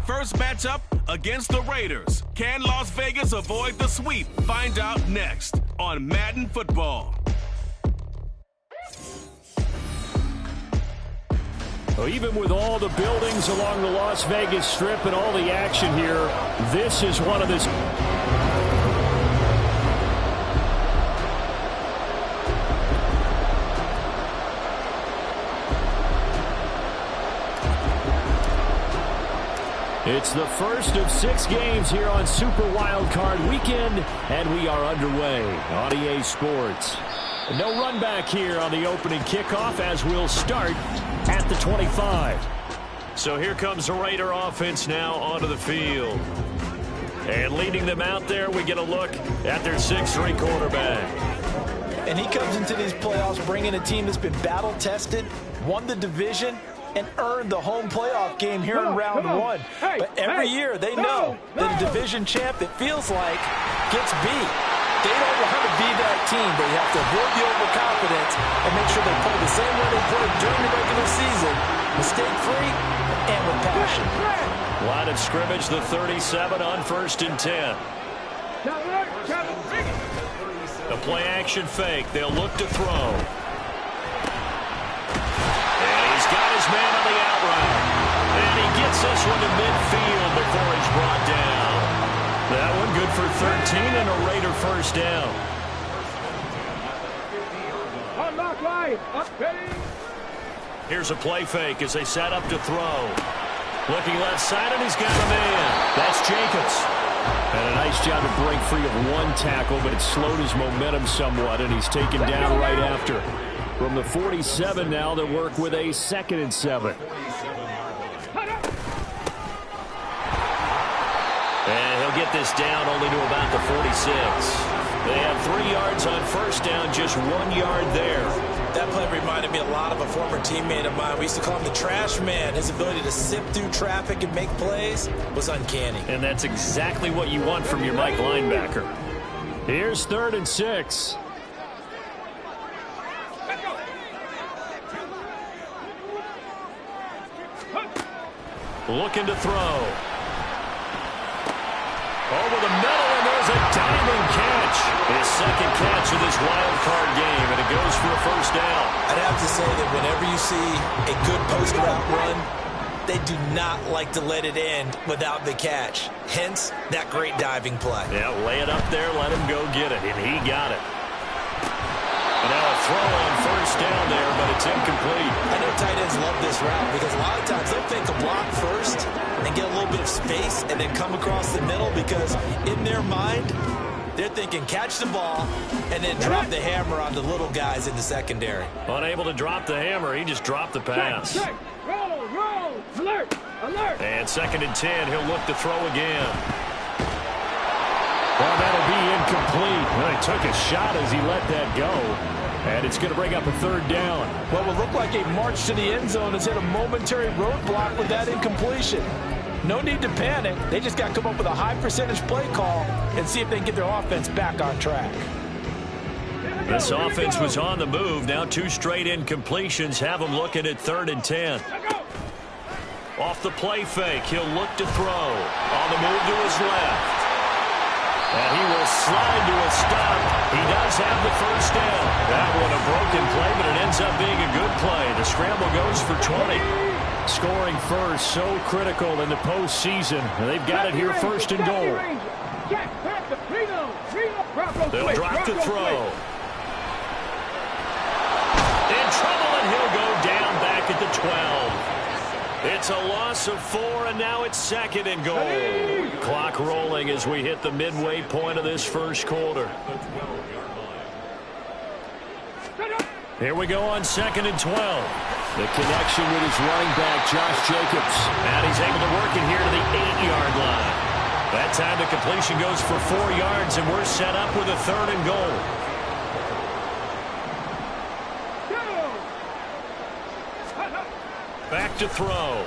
first matchup against the Raiders. Can Las Vegas avoid the sweep? Find out next on Madden Football. Well, even with all the buildings along the Las Vegas Strip and all the action here, this is one of the... It's the first of 6 games here on Super Wild Card Weekend, and we are underway on EA Sports. No run back here on the opening kickoff as we'll start at the 25. So here comes the Raider offense now onto the field. And leading them out there, we get a look at their 6'3" quarterback. And he comes into these playoffs bringing a team that's been battle-tested, won the division, and earned the home playoff game here in round 1. But every year they know that a division champ, it feels like, gets beat. They don't want to be that team. They have to avoid the overconfidence and make sure they play the same way they played during the regular season, mistake-free and with passion. Line of scrimmage, the 37 on 1st and 10. The play action fake. They'll look to throw. Got his man on the out route. And he gets this one to midfield before he's brought down. That one good for 13 and a Raider first down. Here's a play fake as they set up to throw. Looking left side, and he's got a man. That's Jacobs. And a nice job to break free of one tackle, but it slowed his momentum somewhat, and he's taken down right after. From the 47 now, they work with a 2nd and 7. And he'll get this down only to about the 46. They have 3 yards on first down, just 1 yard there. That play reminded me a lot of a former teammate of mine. We used to call him the trash man. His ability to sift through traffic and make plays was uncanny. And that's exactly what you want from your Mike linebacker. Here's 3rd and 6. Looking to throw. Over the middle, and there's a diving catch. His 2nd catch of this wild card game, and it goes for a first down. I'd have to say that whenever you see a good post route run, they do not like to let it end without the catch. Hence, that great diving play. Yeah, lay it up there, let him go get it, and he got it. And now a throw on first down there, but it's incomplete. I know tight ends love this route because a lot of times they'll fake a block first and get a little bit of space and then come across the middle because in their mind, they're thinking catch the ball and then drop the hammer on the little guys in the secondary. Unable to drop the hammer, he just dropped the pass. Roll, alert, alert. And 2nd and 10, he'll look to throw again. Well, that'll be incomplete. Well, he took a shot as he let that go. And it's going to bring up a 3rd down. What will look like a march to the end zone has hit a momentary roadblock with that incompletion. No need to panic. They just got to come up with a high percentage play call and see if they can get their offense back on track. This offense was on the move. Now 2 straight incompletions have them looking at 3rd and 10. Off the play fake, he'll look to throw. On the move to his left. And he will slide to a stop. He does have the first down. That one a broken play, but it ends up being a good play. The scramble goes for 20. Scoring first, so critical in the postseason. They've got it here 1st and goal. They'll drop the throw. In trouble, and he'll go down back at the 12. It's a loss of 4, and now it's 2nd and goal. Clock rolling as we hit the midway point of this first quarter. Here we go on 2nd and 12. The connection with his running back, Josh Jacobs. And he's able to work it here to the 8-yard line. That time the completion goes for 4 yards, and we're set up with a 3rd and goal. Back to throw.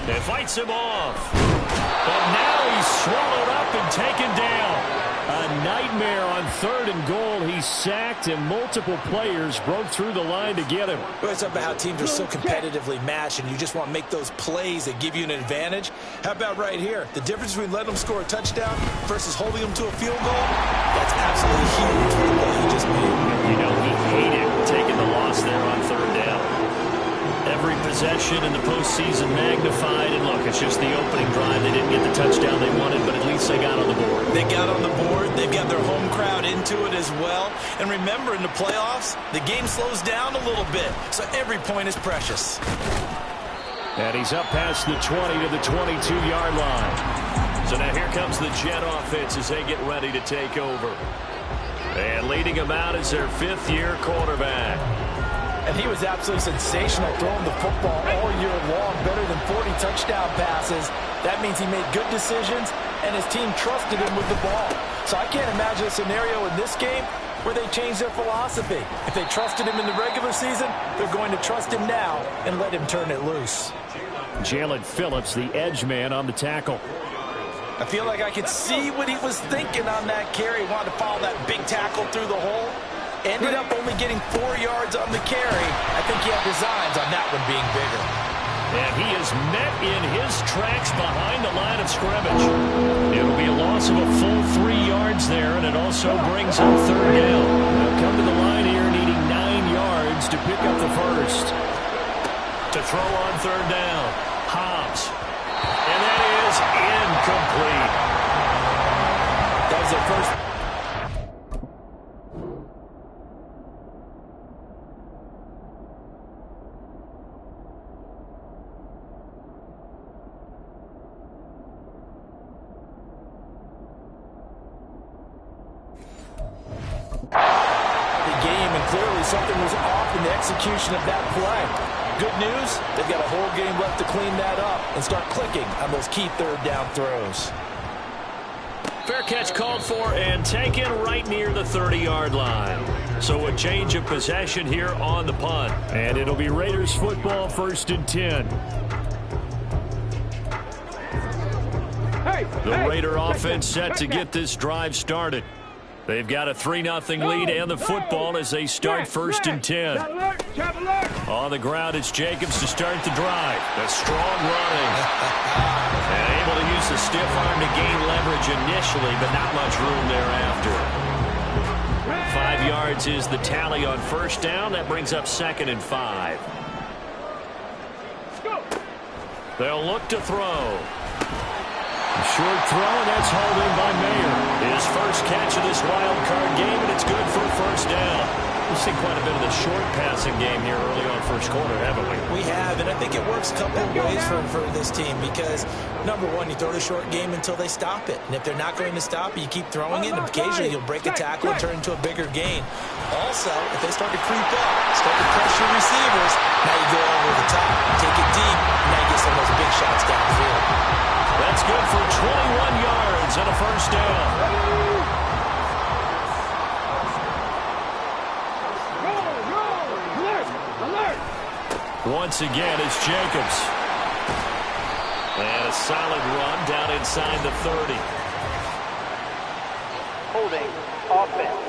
And fights him off. But now he's swallowed up and taken down. A nightmare on 3rd and goal. He He's sacked, and multiple players broke through the line to get him. It's about how teams are so competitively matched, and you just want to make those plays that give you an advantage. How about right here? The difference between letting them score a touchdown versus holding them to a field goal, that's absolutely huge for the play he just made. You know, he hated taking the loss there on third down. Every possession in the postseason magnified, and look, it's just the opening drive. They didn't get the touchdown they wanted, but at least they got on the board. They got on the board. They've got their home crowd into it as well. And remember, in the playoffs, the game slows down a little bit, so every point is precious. And he's up past the 20 to the 22-yard line. So now here comes the Jet offense as they get ready to take over. And leading them out is their fifth-year quarterback. And he was absolutely sensational throwing the football all year long, better than 40 touchdown passes. That means he made good decisions, and his team trusted him with the ball. So I can't imagine a scenario in this game where they changed their philosophy. If they trusted him in the regular season, they're going to trust him now and let him turn it loose. Jalen Phillips, the edge man on the tackle. I feel like I could see what he was thinking on that carry. He wanted to follow that big tackle through the hole. Ended up only getting 4 yards on the carry. I think he had designs on that one being bigger. And he is met in his tracks behind the line of scrimmage. It'll be a loss of a full 3 yards there, and it also brings up third down. They'll come to the line here needing 9 yards to pick up the first. To throw on third down, Hobbs. And that is incomplete. That was their first. Something was off in the execution of that play. Good news, they've got a whole game left to clean that up and start clicking on those key third down throws. Fair catch called for and taken right near the 30-yard line. So a change of possession here on the punt. And it'll be Raiders football, 1st and 10. The Raider offense set to get this drive started. They've got a 3-0 lead and the football as they start 1st and 10. On the ground, it's Jacobs to start the drive. A strong running. And able to use the stiff arm to gain leverage initially, but not much room thereafter. 5 yards is the tally on first down. That brings up 2nd and 5. They'll look to throw. Short throw, and that's hauled in by Mayer. His first catch of this wild card game, and it's good for a first down. We've seen quite a bit of the short passing game here early on first quarter, haven't we? We have, and I think it works a couple of ways for this team because, number one, you throw the short game until they stop it. And if they're not going to stop it, you keep throwing it, and occasionally you'll break a tackle and turn into a bigger gain. Also, if they start to creep up, start to pressure receivers, now you go over the top, take it deep, and now you get some of those big shots downfield. That's good for 21 yards and a first down. Once again, it's Jacobs. And a solid run down inside the 30. Holding offense.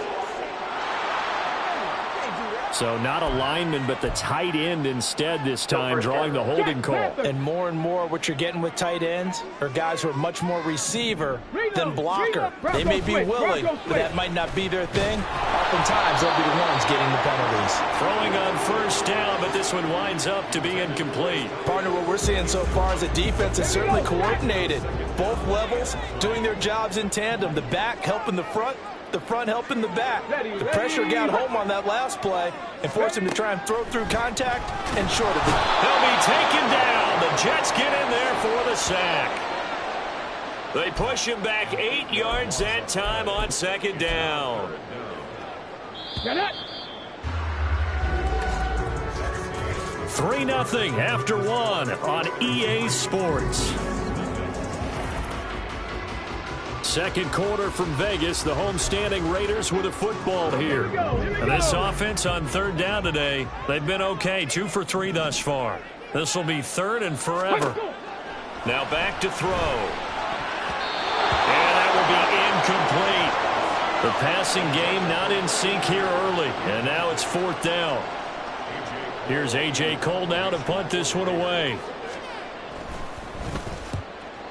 So not a lineman, but the tight end instead this time, drawing the holding call. And more, what you're getting with tight ends are guys who are much more receiver than blocker. They may be willing, but that might not be their thing. Oftentimes, they'll be the ones getting the penalties. Throwing on first down, but this one winds up to be incomplete. Partner, what we're seeing so far is the defense is certainly coordinated. Both levels doing their jobs in tandem. The back helping the front helping the back. The pressure got home on that last play and forced him to try and throw through contact and shorted it. He'll be taken down. The Jets get in there for the sack. They push him back 8 yards that time on 2nd down. 3-0 after 1 on EA Sports. Second quarter from Vegas, the homestanding Raiders with a football here. This offense on third down today, they've been okay, 2 for 3 thus far. This will be 3rd and forever. Now back to throw. And that will be incomplete. The passing game not in sync here early, and now it's 4th down. Here's A.J. Cole now to punt this one away.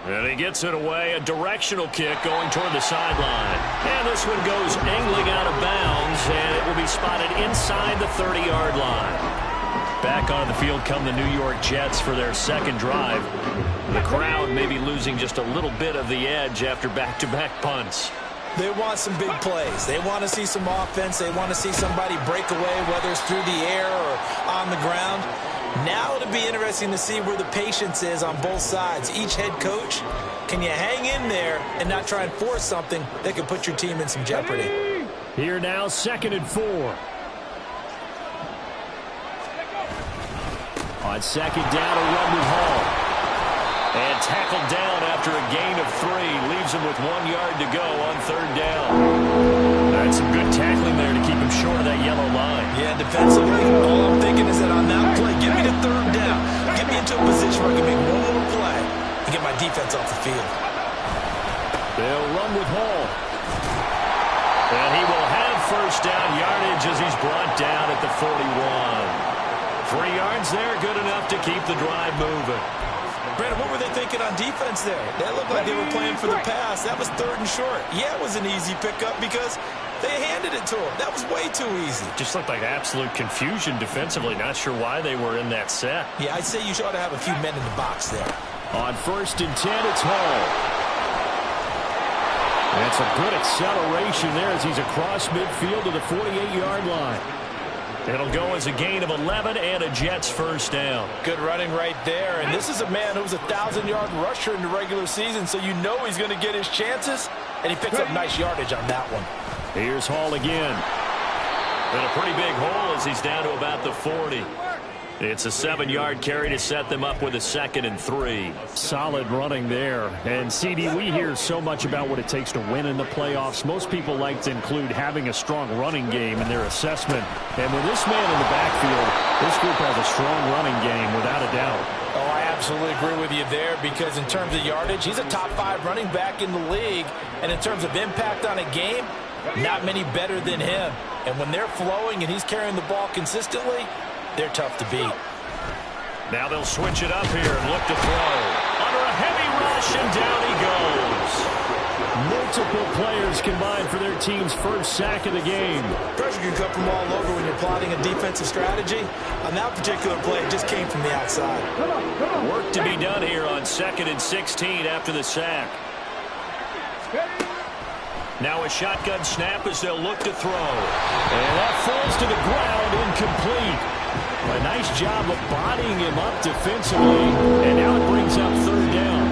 And he gets it away, a directional kick going toward the sideline. And this one goes angling out of bounds, and it will be spotted inside the 30-yard line. Back on the field come the New York Jets for their second drive. The crowd may be losing just a little bit of the edge after back-to-back punts. They want some big plays. They want to see some offense. They want to see somebody break away, whether it's through the air or on the ground. Now it'll be interesting to see where the patience is on both sides. Each head coach, can you hang in there and not try and force something that could put your team in some jeopardy? Here now, 2nd and 4. On 2nd down, a run with Hall. And tackled down after a gain of 3. Leaves him with 1 yard to go on 3rd down. That's some good tackling there to keep him short of that yellow line. Yeah, defensively, all I'm thinking is that on that play, give me the 3rd down. Get me into a position where I can make one more play and get my defense off the field. They'll run with Hall. And he will have 1st down yardage as he's brought down at the 41. 3 yards there, good enough to keep the drive moving. Brandon, what were they thinking on defense there? That looked like they were playing for the pass. That was 3rd and short. Yeah, it was an easy pickup because they handed it to him. That was way too easy. Just looked like absolute confusion defensively. Not sure why they were in that set. Yeah, I'd say you ought to have a few men in the box there. On 1st and 10, it's Hall. That's a good acceleration there as he's across midfield to the 48-yard line. It'll go as a gain of 11 and a Jets 1st down. Good running right there. And this is a man who's a 1,000-yard rusher in the regular season, so you know he's going to get his chances. And he picks up nice yardage on that one. Here's Hall again. And a pretty big hole as he's down to about the 40. It's a 7-yard carry to set them up with a 2nd and 3. Solid running there. And, CD, we hear so much about what it takes to win in the playoffs. Most people like to include having a strong running game in their assessment. And with this man in the backfield, this group has a strong running game without a doubt. Oh, I absolutely agree with you there because in terms of yardage, he's a top 5 running back in the league. And in terms of impact on a game, not many better than him. And when they're flowing and he's carrying the ball consistently, they're tough to beat. Now they'll switch it up here and look to throw. Under a heavy rush, and down he goes. Multiple players combined for their team's 1st sack of the game. Pressure can come from all over when you're plotting a defensive strategy. On that particular play, it just came from the outside. Work to be done here on 2nd and 16 after the sack. Now a shotgun snap as they'll look to throw. And that falls to the ground, incomplete. A nice job of bodying him up defensively, and now it brings up 3rd down.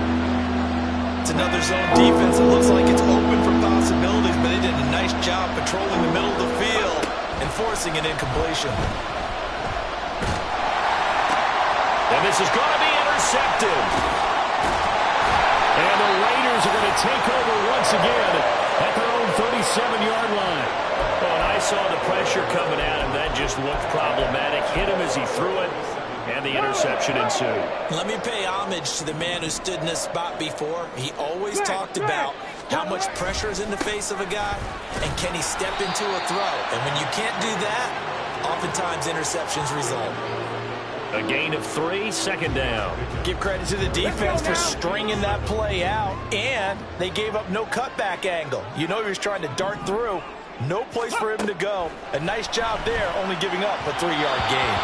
It's another zone defense. It looks like it's open for possibilities, but they did a nice job patrolling the middle of the field and forcing an incompletion. And this is going to be intercepted. And the Raiders are going to take over once again at their own 37-yard line. Oh, and I saw the pressure coming at him. That just looked problematic. Hit him as he threw it, and the interception ensued. Let me pay homage to the man who stood in this spot before. He always talked about how much pressure is in the face of a guy, and can he step into a throw. And when you can't do that, oftentimes interceptions result. A gain of 3, 2nd down. Give credit to the defense for stringing that play out, and they gave up no cutback angle. You know he was trying to dart through. No place for him to go. A nice job there, only giving up a 3-yard gain.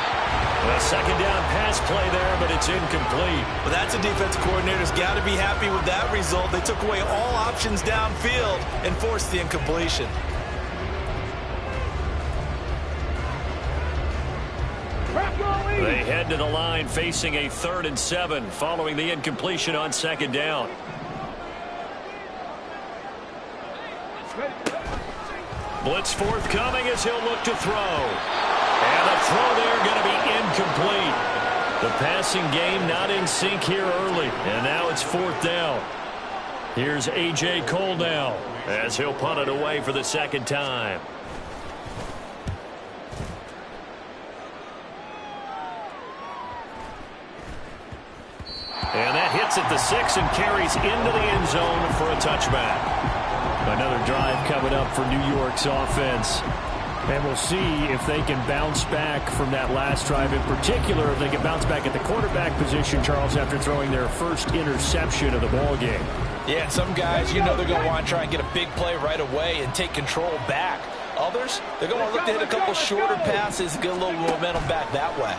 A 2nd down pass play there, but it's incomplete. Well, that's a defensive coordinator's got to be happy with that result. They took away all options downfield and forced the incompletion. They head to the line facing a 3rd and 7 following the incompletion on 2nd down. Blitz forthcoming as he'll look to throw. And the throw there going to be incomplete. The passing game not in sync here early. And now it's 4th down. Here's A.J. Cole now as he'll punt it away for the 2nd time. And that hits at the 6 and carries into the end zone for a touchback. Another drive coming up for New York's offense. And we'll see if they can bounce back from that last drive. In particular, if they can bounce back at the quarterback position, Charles, after throwing their first interception of the ballgame. Yeah, and some guys, you know they're going to want to try and get a big play right away and take control back. Others, they're going to look to hit a couple shorter passes and get a little momentum back that way.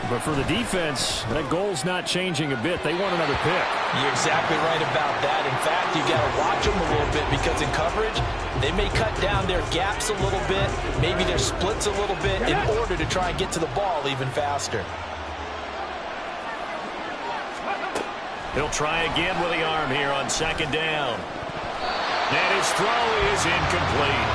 But for the defense, that goal's not changing a bit. They want another pick. You're exactly right about that. In fact, you got to watch them a little bit because in coverage, they may cut down their gaps a little bit, maybe their splits a little bit in order to try and get to the ball even faster. He'll try again with the arm here on second down. And his throw is incomplete.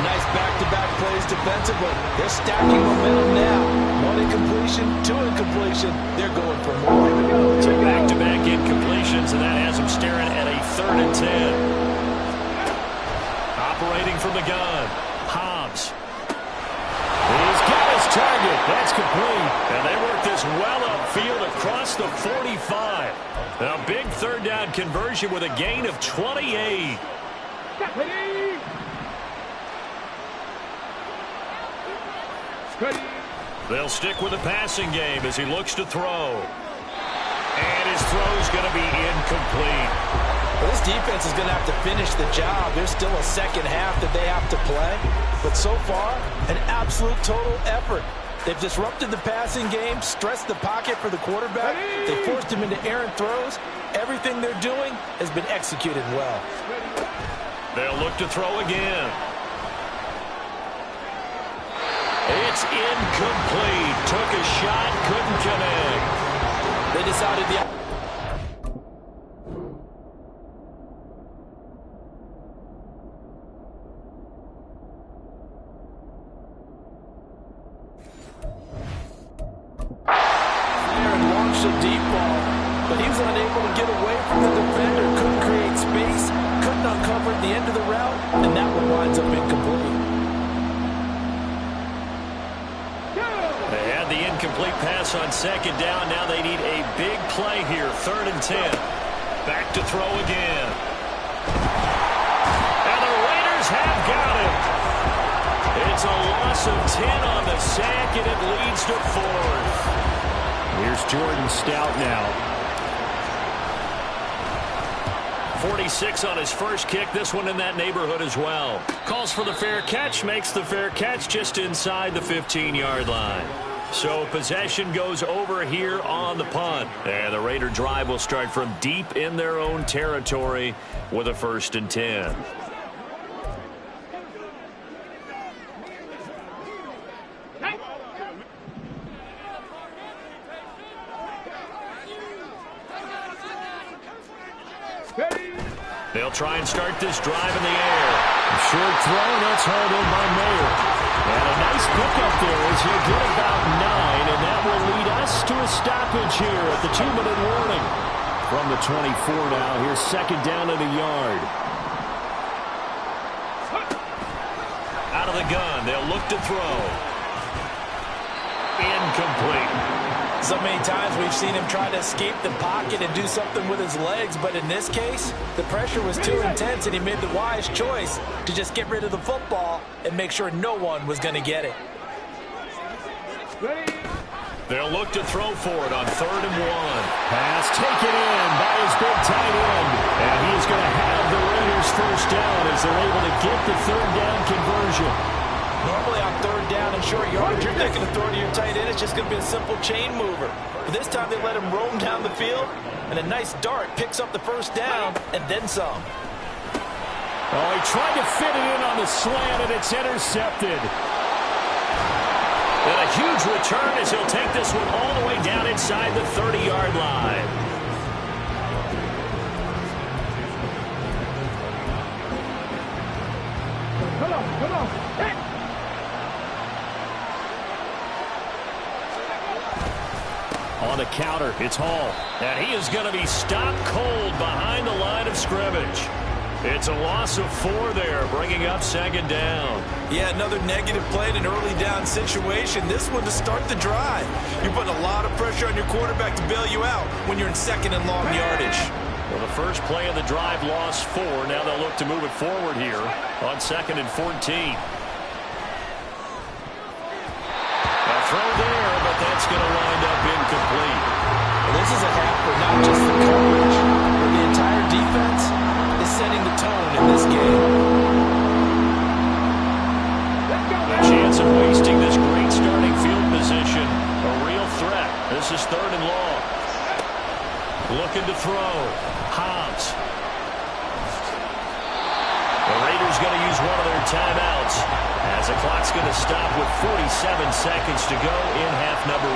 Nice back-to-back plays defensively. They're stacking momentum now. One incompletion, two incompletion. They're going for more. Two back-to-back incompletions, and that has them staring at a 3rd and 10. Operating from the gun, Hobbs. He's got his target. That's complete. And they work this well upfield across the 45. A big 3rd down conversion with a gain of 28. They'll stick with the passing game as he looks to throw. And his throw's going to be incomplete. Well, this defense is going to have to finish the job. There's still a second half that they have to play. But so far, an absolute total effort. They've disrupted the passing game, stressed the pocket for the quarterback. They forced him into errant throws. Everything they're doing has been executed well. They'll look to throw again. It's incomplete. Took a shot, couldn't connect. They decided the... deep ball, but he was unable to get away from the defender, couldn't create space, couldn't uncover the end of the route, and that one winds up incomplete. They had the incomplete pass on second down. Now they need a big play here, 3rd and 10. Back to throw again. And the Raiders have got it. It's a loss of 10 on the sack, and it leads to 4th. Here's Jordan Stout now. 46 on his first kick. This one in that neighborhood as well. Calls for the fair catch, makes the fair catch just inside the 15-yard line. So possession goes over here on the punt. And the Raider drive will start from deep in their own territory with a 1st and 10. They'll try and start this drive in the air. A short throw, that's hauled in by Mayer. And a nice pickup there as he'll get about 9, and that will lead us to a stoppage here at the 2-minute warning. From the 24 now, here's 2nd down and a yard. Out of the gun, they'll look to throw. Incomplete. So many times we've seen him try to escape the pocket and do something with his legs, but in this case, the pressure was too intense and he made the wise choice to just get rid of the football and make sure no one was going to get it. They'll look to throw for it on 3rd and 1. Pass taken in by his big tight end. And he's going to have the Raiders first down as they're able to get the 3rd down conversion. Normally on 3rd down and short yardage, you're thinking of throwing to your tight end. It's just going to be a simple chain mover. But this time they let him roam down the field, and a nice dart picks up the 1st down and then some. Oh, he tried to fit it in on the slant, and it's intercepted. And a huge return as he'll take this one all the way down inside the 30-yard line. Come on. Hey. On the counter, it's Hall. And he is going to be stopped cold behind the line of scrimmage. It's a loss of 4 there, bringing up 2nd down. Yeah, another negative play in an early down situation. This one to start the drive. You're putting a lot of pressure on your quarterback to bail you out when you're in 2nd and long yardage. Well, the first play of the drive lost 4. Now they'll look to move it forward here on 2nd and 14. A throw there, but that's going to wind up incomplete. Well, this is a half where not just the coverage, but the entire defense is setting the tone in this game. A chance of wasting this great starting field position. A real threat. This is 3rd and long. Looking to throw. Hobbs. The Raiders going to use one of their timeouts as the clock's going to stop with 47 seconds to go in half number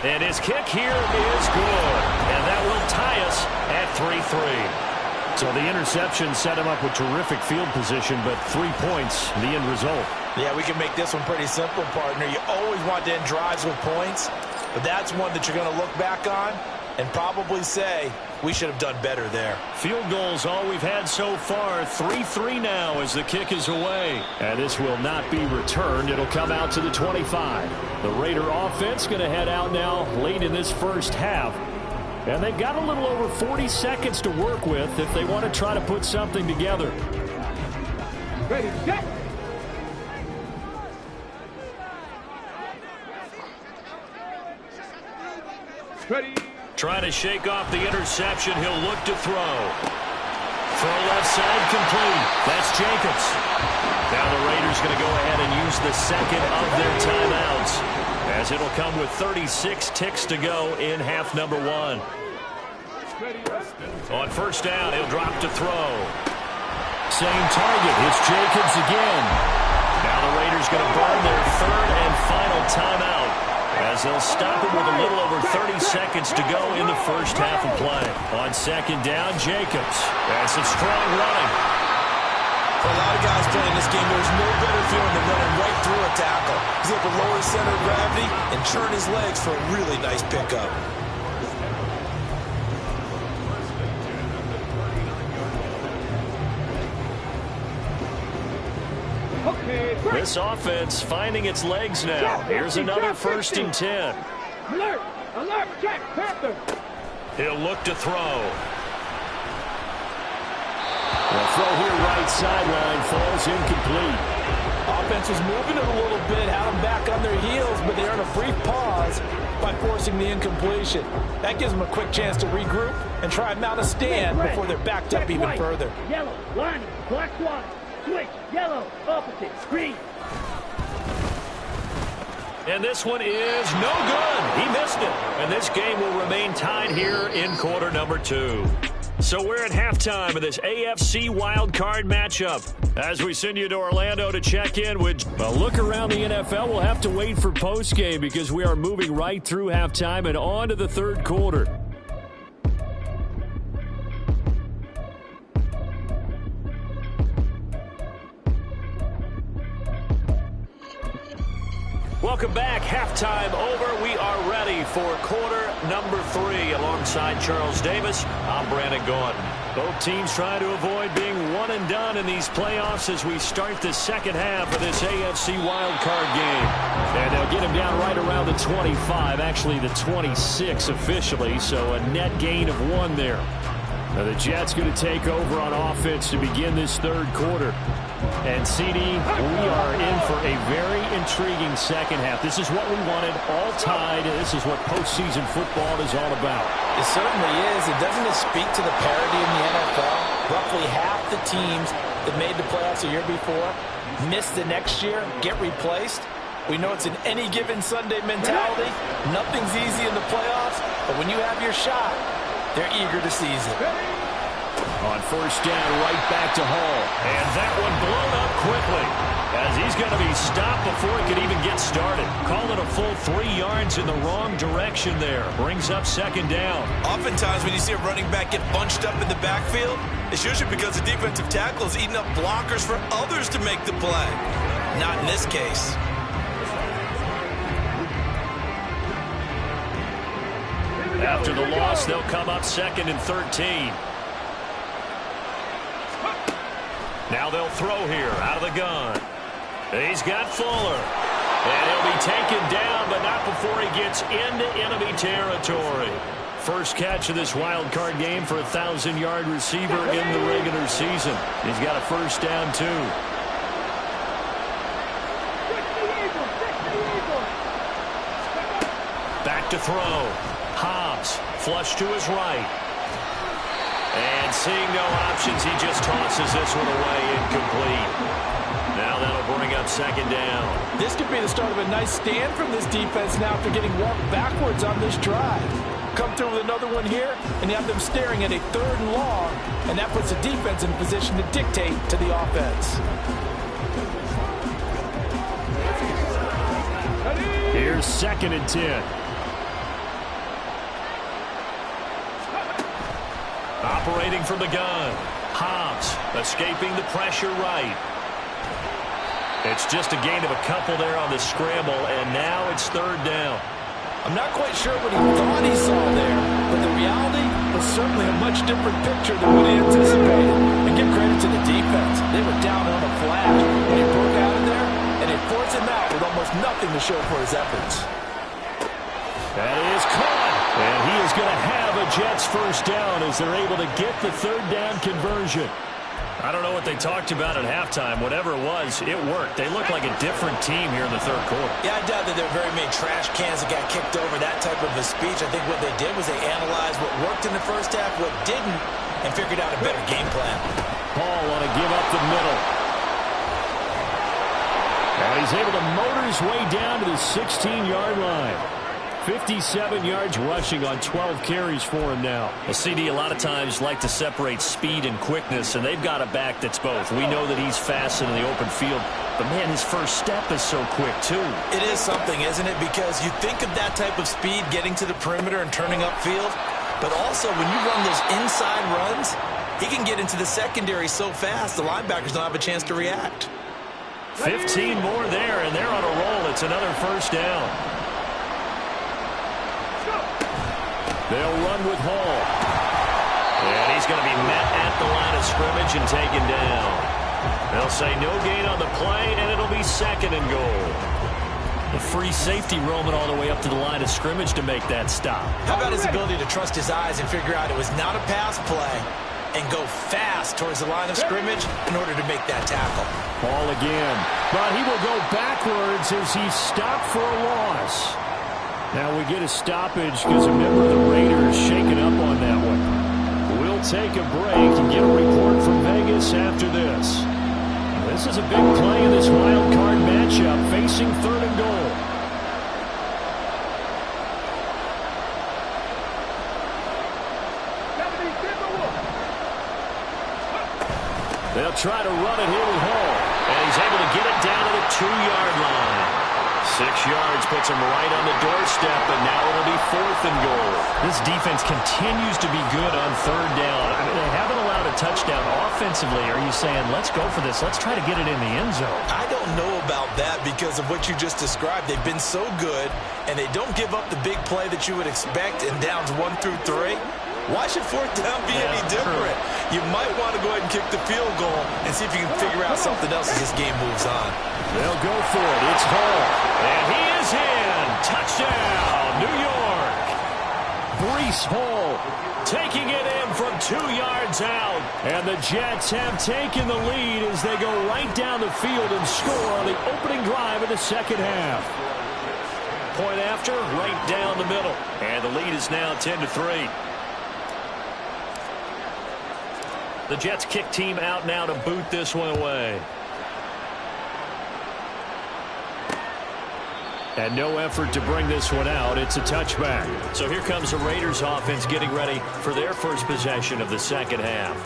1. And his kick here is good. And that will tie us at 3-3. So the interception set him up with terrific field position, but 3 points, the end result. Yeah, we can make this one pretty simple, partner. You always want to end drives with points, but that's one that you're going to look back on and probably say, we should have done better there. Field goals all we've had so far. 3-3 now as the kick is away. And this will not be returned. It'll come out to the 25. The Raider offense going to head out now late in this first half. And they've got a little over 40 seconds to work with if they want to try to put something together. Ready, set. Ready. Trying to shake off the interception. He'll look to throw. Throw left side complete. That's Jacobs. Now the Raiders going to go ahead and use the second of their timeouts, as it'll come with 36 ticks to go in half number 1. On first down, he'll drop to throw. Same target. It's Jacobs again. Now the Raiders going to burn their 3rd and final timeout, as they'll stop it with a little over 30 seconds to go in the first half of play. On 2nd down, Jacobs. That's some strong running. For a lot of guys playing this game, there's no better feeling than running right through a tackle. He's able to lower his center of gravity and turn his legs for a really nice pickup. This offense finding its legs now. Here's another 1st and 10. Alert! Alert! Check! Panther! He'll look to throw. The throw here right sideline falls incomplete. Offense was moving it a little bit, had them back on their heels, but they earned a brief pause by forcing the incompletion. That gives them a quick chance to regroup and try and mount a stand before they're backed up even further. Yellow, lining, black one, switch, yellow, opposite, green. And this one is no good. He missed it. And this game will remain tied here in quarter number 2. So we're at halftime of this AFC wildcard matchup, as we send you to Orlando to check in with a look around the NFL. We'll have to wait for postgame because we are moving right through halftime and on to the 3rd quarter. Welcome back. Halftime over. We are ready for quarter number 3. Alongside Charles Davis, I'm Brandon Gordon. Both teams trying to avoid being one and done in these playoffs as we start the second half of this AFC wildcard game. And they'll get him down right around the 25, actually the 26 officially, so a net gain of 1 there. Now the Jets going to take over on offense to begin this 3rd quarter. And CD, we are in for a very intriguing second half. This is what we wanted, all tied. This is what postseason football is all about. It certainly is. And doesn't it speak to the parity in the NFL? Roughly half the teams that made the playoffs a year before miss the next year, get replaced. We know it's an any given Sunday mentality. Nothing's easy in the playoffs, but when you have your shot, they're eager to seize it. On first down, right back to Hall. And that one blown up quickly, as he's going to be stopped before it could even get started. Call it a full 3 yards in the wrong direction there. Brings up 2nd down. Oftentimes when you see a running back get bunched up in the backfield, it's usually because the defensive tackle is eating up blockers for others to make the play. Not in this case. After the loss, they'll come up 2nd and 13. Now they'll throw here out of the gun. He's got Fuller. And he'll be taken down, but not before he gets into enemy territory. First catch of this wild card game for a 1,000-yard receiver in the regular season. He's got a first down, too. Back to throw. Hobbs, flush to his right. And seeing no options, he just tosses this one away, incomplete. Now that'll bring up second down. This could be the start of a nice stand from this defense now after getting walked backwards on this drive. Come through with another one here, and you have them staring at a 3rd and long, and that puts the defense in position to dictate to the offense. Here's 2nd and 10. Operating from the gun. Hobbs escaping the pressure right. It's just a gain of a couple there on the scramble, and now it's 3rd down. I'm not quite sure what he thought he saw there, but the reality was certainly a much different picture than what he anticipated. And give credit to the defense. They were down on a flash when he broke out of there, and they forced him out with almost nothing to show for his efforts. That is caught. And he is going to have a Jets first down as they're able to get the 3rd down conversion. I don't know what they talked about at halftime. Whatever it was, it worked. They look like a different team here in the 3rd quarter. Yeah, I doubt that there were very many trash cans that got kicked over, that type of a speech. I think what they did was they analyzed what worked in the first half, what didn't, and figured out a better game plan. Paul want to give up the middle. And he's able to motor his way down to the 16-yard line. 57 yards rushing on 12 carries for him now. Well, CD, a lot of times like to separate speed and quickness, and they've got a back that's both. We know that he's fast in the open field, but, man, his first step is so quick, too. It is something, isn't it? Because you think of that type of speed getting to the perimeter and turning upfield, but also when you run those inside runs, he can get into the secondary so fast the linebackers don't have a chance to react. 15 more there, and they're on a roll. It's another first down. They'll run with Hall. And he's going to be met at the line of scrimmage and taken down. They'll say no gain on the play, and it'll be 2nd and goal. The free safety roaming all the way up to the line of scrimmage to make that stop. How about his ability to trust his eyes and figure out it was not a pass play and go fast towards the line of scrimmage in order to make that tackle? Ball again. But he will go backwards as he's stopped for a loss. Now we get a stoppage because a member of the Raiders shaken up on that one. We'll take a break and get a report from Vegas after this. This is a big play in this wild card matchup facing 3rd and goal. They'll try to run it here with Hall. And he's able to get it down to the 2-yard line. 6 yards puts him right on the doorstep, and now it'll be 4th and goal. This defense continues to be good on 3rd down. I mean, they haven't allowed a touchdown offensively. Are you saying, let's go for this, let's try to get it in the end zone? I don't know about that because of what you just described. They've been so good, and they don't give up the big play that you would expect in downs 1 through 3. Why should 4th down be any different? You might want to go ahead and kick the field goal and see if you can figure out something else as this game moves on. They'll go for it. It's Hall. And he is in. Touchdown, New York. Breece Hall taking it in from 2 yards out. And the Jets have taken the lead as they go right down the field and score on the opening drive of the 2nd half. Point after, right down the middle. And the lead is now 10-3. The Jets kick team out now to boot this one away. And no effort to bring this one out. It's a touchback. So here comes the Raiders offense getting ready for their first possession of the 2nd half.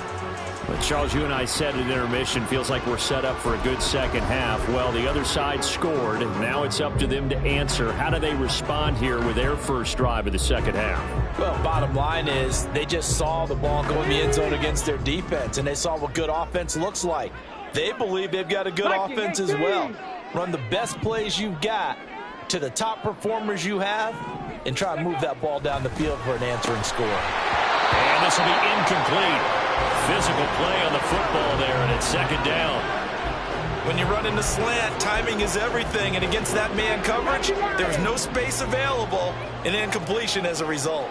But Charles, you and I said at intermission, feels like we're set up for a good 2nd half. Well, the other side scored, and now it's up to them to answer. How do they respond here with their first drive of the 2nd half? Well, bottom line is they just saw the ball go in the end zone against their defense, and they saw what good offense looks like. They believe they've got a good offense as well. Run the best plays you've got to the top performers you have, and try to move that ball down the field for an answering score. And this will be incomplete. Physical play on the football there, and it's 2nd down. When you run in the slant, timing is everything, and against that man coverage, there's no space available, and incompletion as a result.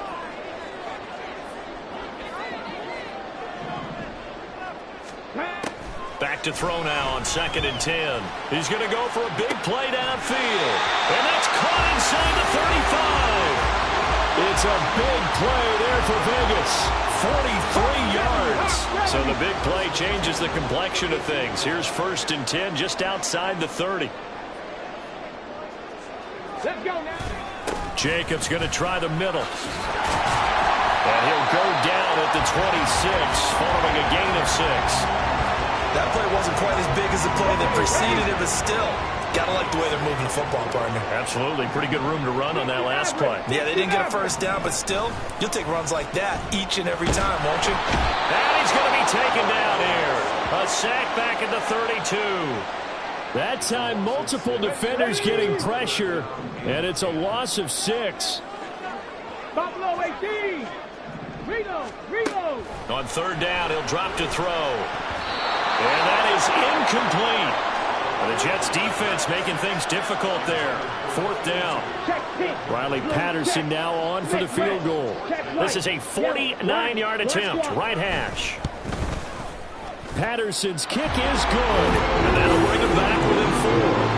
Back to throw now on 2nd and 10. He's going to go for a big play downfield. And that's caught inside the 35. It's a big play there for Vegas. 43 yards. So the big play changes the complexion of things. Here's 1st and 10 just outside the 30. Let's go now. Jacobs going to try the middle. And he'll go down at the 26 following a gain of 6. That play wasn't quite as big as the play that preceded it, but still, gotta like the way they're moving the football, partner. Absolutely. Pretty good room to run on that last play. Yeah, they didn't get a first down, but still, you'll take runs like that each and every time, won't you? And he's going to be taken down here. A sack back at the 32. That time, multiple defenders getting pressure, and it's a loss of 6. Buffalo 18. Reload. On 3rd down, he'll drop to throw. And that is incomplete. The Jets defense making things difficult there. 4th down. Riley Patterson now on for the field goal. This is a 49-yard attempt. Right hash. Patterson's kick is good. And that'll bring him back within 4.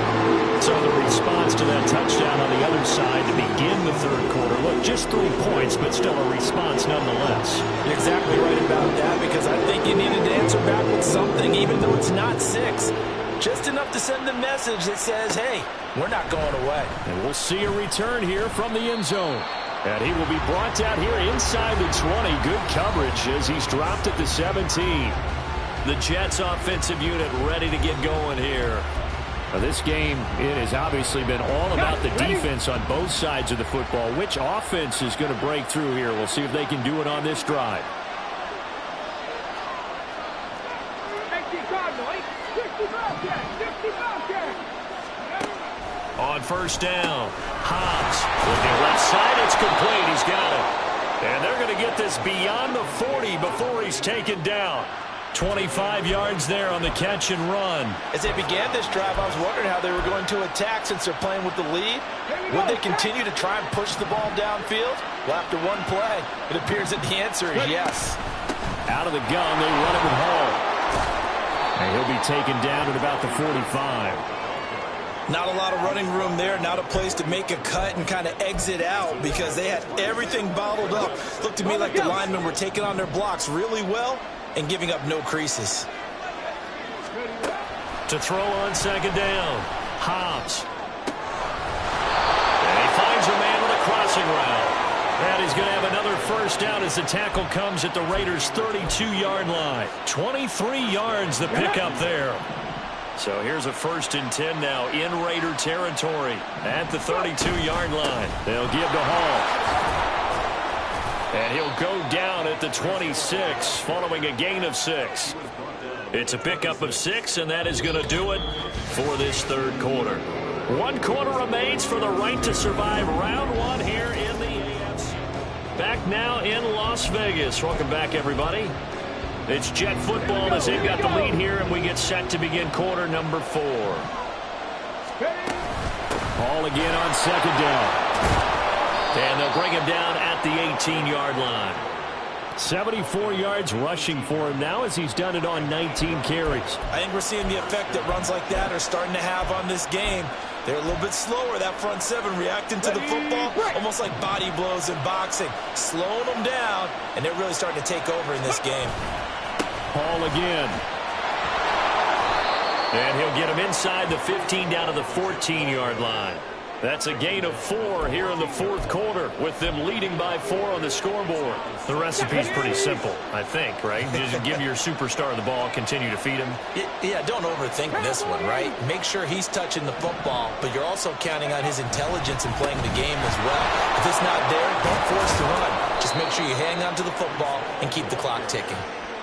So the response to that touchdown on the other side to begin the 3rd quarter. Look, just 3 points, but still a response nonetheless. You're exactly right about that, because I think you needed to answer back with something, even though it's not 6. Just enough to send the message that says, hey, we're not going away. And we'll see a return here from the end zone. And he will be brought down here inside the 20. Good coverage as he's dropped at the 17. The Jets offensive unit ready to get going here. Now this game, it has obviously been all about the defense on both sides of the football. Which offense is going to break through here? We'll see if they can do it on this drive. On 1st down, Hobbs looking left side. It's complete. He's got it. And they're going to get this beyond the 40 before he's taken down. 25 yards there on the catch and run. As they began this drive, I was wondering how they were going to attack since they're playing with the lead. Would they continue to try and push the ball downfield? Well, after one play, it appears that the answer is yes. Out of the gun, they run it with Hall. And he'll be taken down at about the 45. Not a lot of running room there, not a place to make a cut and kind of exit out because they had everything bottled up. Looked to me like the linemen were taking on their blocks really well and giving up no creases. To throw on 2nd down, Hobbs. And he finds a man with a crossing route. And he's going to have another 1st down as the tackle comes at the Raiders' 32-yard line. 23 yards the pickup there. So here's a 1st and 10 now in Raider territory at the 32-yard line. They'll give to Hall. And he'll go down at the 26 following a gain of 6. It's a pickup of 6, and that is going to do it for this 3rd quarter. 1 quarter remains for the right to survive round 1 here in the AFC. Back now in Las Vegas. Welcome back, everybody. It's Jet football as they've got the lead here, and we get set to begin quarter number 4. Hall again on 2nd down. And they'll bring him down at the 18-yard line. 74 yards rushing for him now as he's done it on 19 carries. I think we're seeing the effect that runs like that are starting to have on this game. They're a little bit slower, that front 7, reacting to the football, almost like body blows in boxing, slowing them down, and they're really starting to take over in this game. Hall again. And he'll get him inside the 15 down to the 14-yard line. That's a gain of 4 here in the 4th quarter with them leading by 4 on the scoreboard. The recipe's pretty simple, I think, right? You just give your superstar the ball, continue to feed him. Yeah, don't overthink this one, right? Make sure he's touching the football, but you're also counting on his intelligence in playing the game as well. If it's not there, don't force the run. Just make sure you hang on to the football and keep the clock ticking.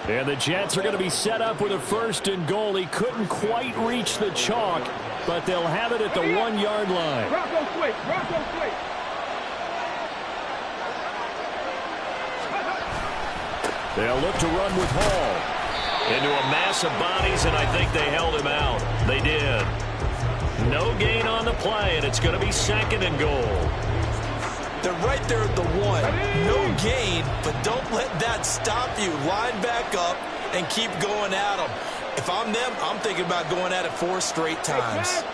And the Jets are going to be set up with a 1st and goal. He couldn't quite reach the chalk, but they'll have it at the 1-yard line. Rocco switch. They'll look to run with Hall. Into a mass of bodies, and I think they held him out. They did. No gain on the play, and it's going to be 2nd and goal. They're right there at the 1. No gain, but don't let that stop you. Line back up and keep going at them. If I'm them, I'm thinking about going at it 4 straight times.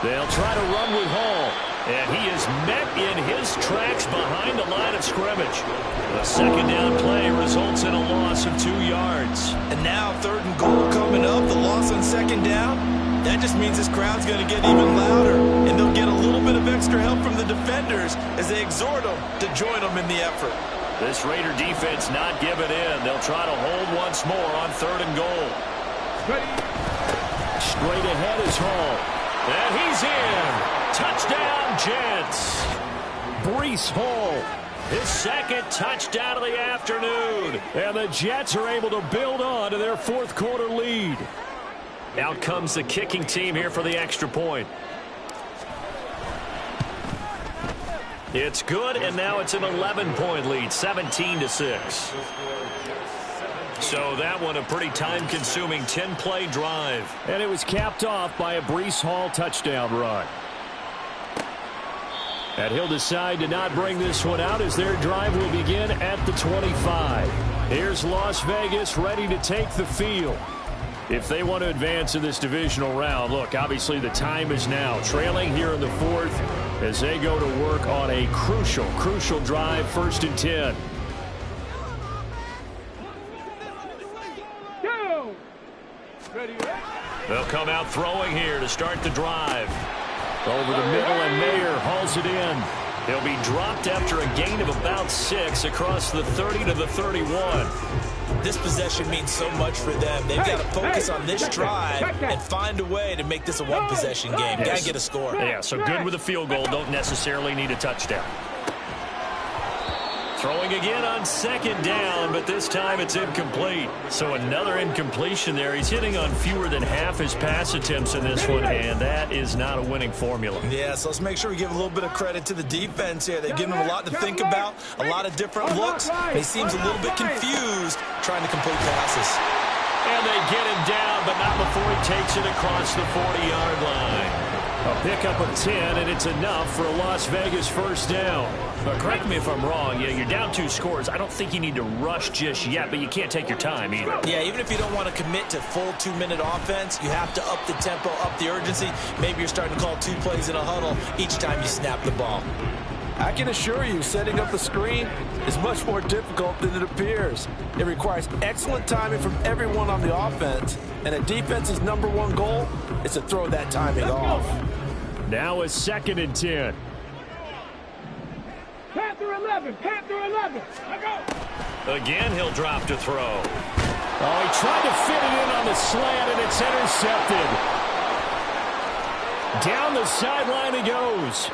They'll try to run with Hall. And he is met in his tracks behind the line of scrimmage. A 2nd down play results in a loss of 2 yards. And now 3rd and goal coming up. The loss on 2nd down. That just means this crowd's going to get even louder. And they'll get a little bit of extra help from the defenders as they exhort them to join them in the effort. This Raider defense not giving in. They'll try to hold once more on 3rd and goal. Straight ahead is Hall. And he's in. Touchdown, Jets. Breece Hall, his 2nd touchdown of the afternoon. And the Jets are able to build on to their 4th quarter lead. Out comes the kicking team here for the extra point. It's good, and now it's an 11-point lead, 17-6. So that one a pretty time-consuming 10-play drive. And it was capped off by a Breece Hall touchdown run. And he'll decide to not bring this one out as their drive will begin at the 25. Here's Las Vegas ready to take the field. If they want to advance in this divisional round, look, obviously the time is now. Trailing here in the 4th as they go to work on a crucial drive, 1st and 10. They'll come out throwing here to start the drive. Over the middle, and Mayer hauls it in. He'll be dropped after a gain of about 6 across the 30 to the 31. This possession means so much for them. They've got to focus on this drive and find a way to make this a 1-possession game. Yes. Got to get a score. Yeah, so good with a field goal. Don't necessarily need a touchdown. Throwing again on 2nd down, but this time it's incomplete. So another incompletion there. He's hitting on fewer than half his pass attempts in this one, and that is not a winning formula. Yeah, so let's make sure we give a little bit of credit to the defense here. They've given him a lot to think about, a lot of different looks. He seems a little bit confused trying to complete passes. And they get him down, but not before he takes it across the 40-yard line. A pickup of 10, and it's enough for a Las Vegas 1st down. But correct me if I'm wrong. Yeah, you're down 2 scores. I don't think you need to rush just yet, but you can't take your time either. Yeah, even if you don't want to commit to full 2-minute offense, you have to up the tempo, up the urgency. Maybe you're starting to call 2 plays in a huddle each time you snap the ball. I can assure you, setting up a screen is much more difficult than it appears. It requires excellent timing from everyone on the offense, and a defense's #1 goal is to throw that timing off. Now a 2nd and 10. Panther 11, Panther 11. Again, he'll drop to throw. Oh, he tried to fit it in on the slant, and it's intercepted. Down the sideline he goes.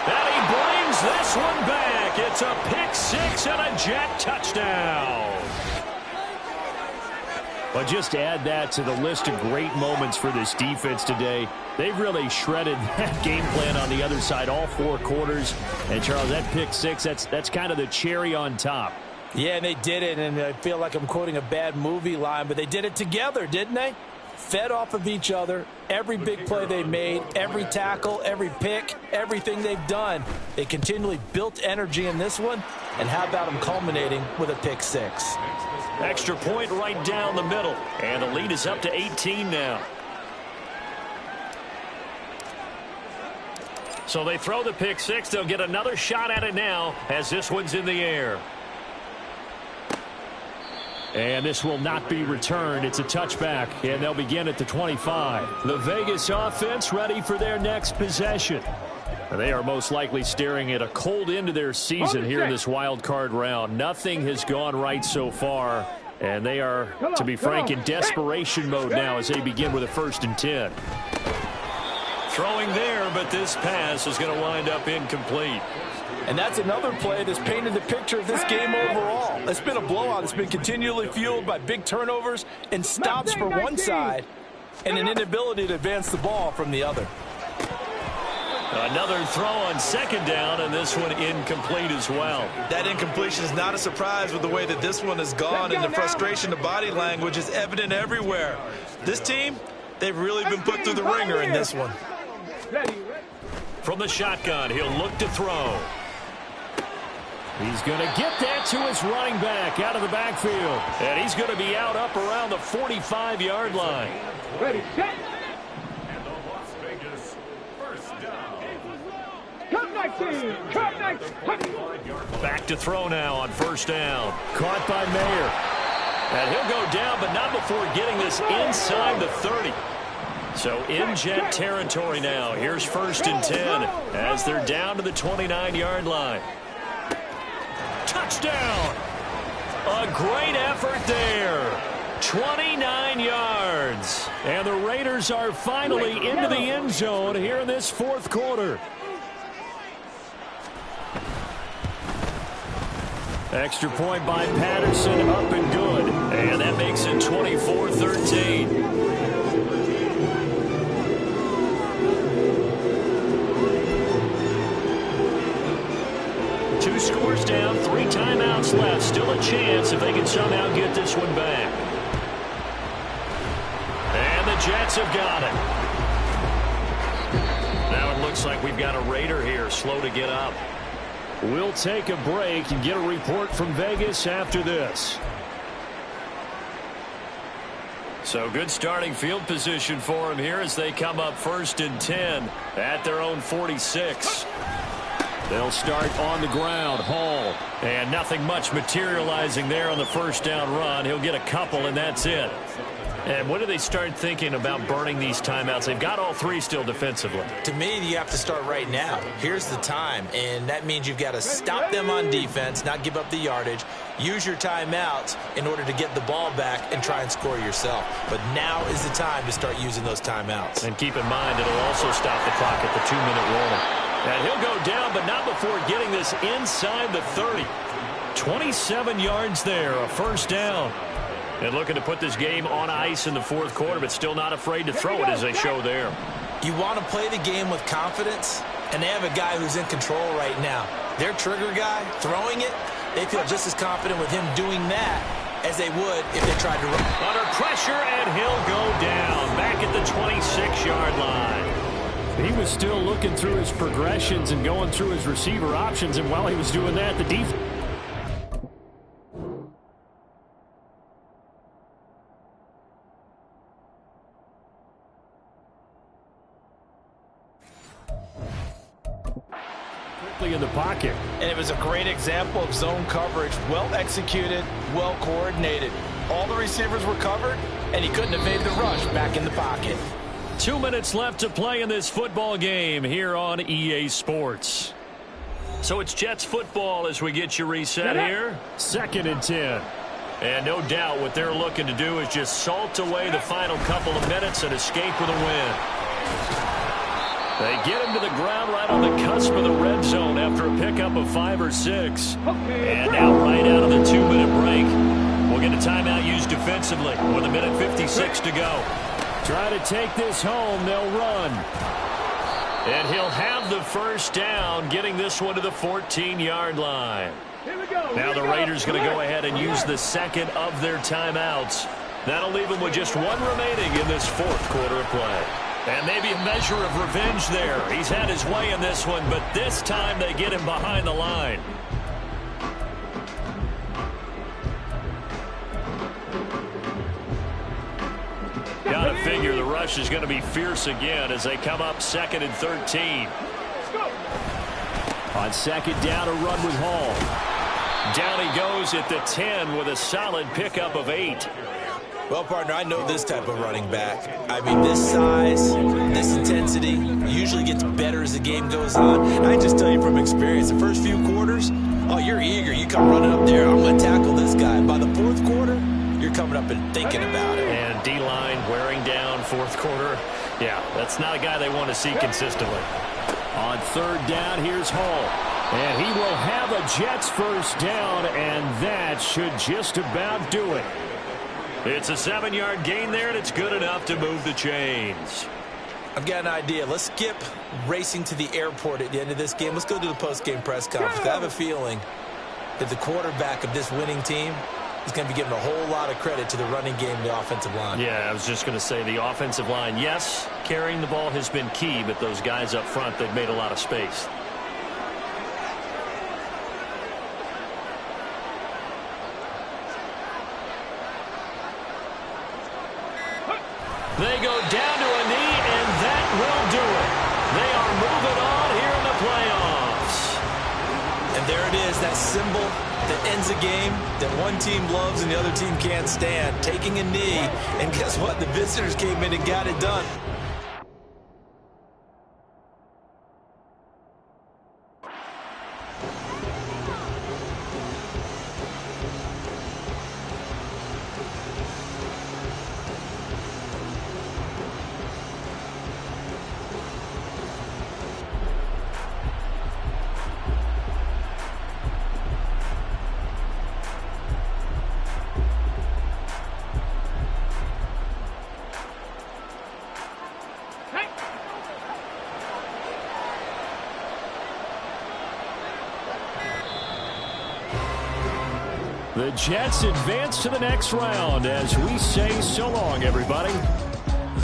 And he brings this one back. It's a pick-6 and a Jet touchdown. But just to add that to the list of great moments for this defense today, they've really shredded that game plan on the other side all 4 quarters. And, Charles, that pick-6, that's kind of the cherry on top. Yeah, and they did it, and I feel like I'm quoting a bad movie line, but they did it together, didn't they? Fed off of each other, every big play they made, every tackle, every pick, everything they've done. They continually built energy in this one, and how about them culminating with a pick-6? Extra point right down the middle, and the lead is up to 18 now. So they throw the pick-6. They'll get another shot at it now as this one's in the air. And this will not be returned. It's a touchback, and they'll begin at the 25. The Vegas offense ready for their next possession. They are most likely staring at a cold end to their season here in this wild card round. Nothing has gone right so far, and they are, to be frank, in desperation mode now as they begin with a 1st and 10. Throwing there, but this pass is going to wind up incomplete. And that's another play that's painted the picture of this game overall. It's been a blowout. It's been continually fueled by big turnovers and stops for one side and an inability to advance the ball from the other. Another throw on second down, and this one incomplete as well. That incompletion is not a surprise with the way that this one has gone, and the frustration, the body language is evident everywhere. This team, they've really been put through the ringer in this one. From the shotgun, he'll look to throw. He's going to get that to his running back out of the backfield. And he's going to be out up around the 45-yard line. Ready, set. And the Las Vegas first down. Come next team. Come next. Back to throw now on first down. Caught by Mayer. And he'll go down, but not before getting this inside the 30. So in Jet territory now. Here's first and 10 as they're down to the 29-yard line. Touchdown! A great effort there. 29 yards. And the Raiders are finally into the end zone here in this fourth quarter. Extra point by Patterson, up and good. And that makes it 24-13. Two scores down, 3 timeouts left. Still a chance if they can somehow get this one back. And the Jets have got it. Now it looks like we've got a Raider here, slow to get up. We'll take a break and get a report from Vegas after this. So good starting field position for them here as they come up first and 10 at their own 46. They'll start on the ground. Hall. And nothing much materializing there on the first down run. He'll get a couple, and that's it. And when do they start thinking about burning these timeouts? They've got all 3 still defensively. To me, you have to start right now. Here's the time, and that means you've got to stop them on defense, not give up the yardage, use your timeouts in order to get the ball back and try and score yourself. But now is the time to start using those timeouts. And keep in mind, it'll also stop the clock at the 2-minute warning. And he'll go down, but not before getting this inside the 30. 27 yards there, a first down. And looking to put this game on ice in the fourth quarter, but still not afraid to throw it as they show there. You want to play the game with confidence, and they have a guy who's in control right now. Their trigger guy, throwing it, they feel just as confident with him doing that as they would if they tried to run. Under pressure, and he'll go down back at the 26-yard line. He was still looking through his progressions and going through his receiver options, and while he was doing that, the defense. Quickly in the pocket. And it was a great example of zone coverage, well executed, well coordinated. All the receivers were covered, and he couldn't have made the rush back in the pocket. 2 minutes left to play in this football game here on EA Sports. So it's Jets football as we get you reset here. Second and 10. And no doubt what they're looking to do is just salt away the final couple of minutes and escape with a win. They get him to the ground right on the cusp of the red zone after a pickup of 5 or 6. And now right out of the 2-minute break, we'll get a timeout used defensively with 1:56 to go. Try to take this home. They'll run. And he'll have the first down, getting this one to the 14-yard line. Now the Raiders going to go ahead and use the second of their timeouts. That'll leave them with just 1 remaining in this fourth quarter of play. And maybe a measure of revenge there. He's had his way in this one, but this time they get him behind the line. Got to figure the rush is going to be fierce again as they come up 2nd and 13. On second down, a run with Hall. Down he goes at the 10 with a solid pickup of 8. Well, partner, I know this type of running back. I mean, this size, this intensity usually gets better as the game goes on. And I just tell you from experience, the first few quarters, oh, you're eager. You come running up there. I'm going to tackle this guy. By the fourth quarter, you're coming up and thinking about it. And D-line wearing down fourth quarter. Yeah, that's not a guy they want to see consistently. On third down, here's Hall. And he will have a Jets first down, and that should just about do it. It's a 7-yard gain there, and it's good enough to move the chains. I've got an idea. Let's skip racing to the airport at the end of this game. Let's go to the post-game press conference. I have a feeling that the quarterback of this winning team is going to be giving a whole lot of credit to the running game and the offensive line. Yeah, I was just going to say the offensive line, yes, carrying the ball has been key, but those guys up front, they've made a lot of space. They go down to a knee, and that will do it. They are moving on here in the playoffs. And there it is, that symbol that ends a game that one team loves and the other team can't stand. Taking a knee, and guess what? The visitors came in and got it done. The Jets advance to the next round as we say so long, everybody.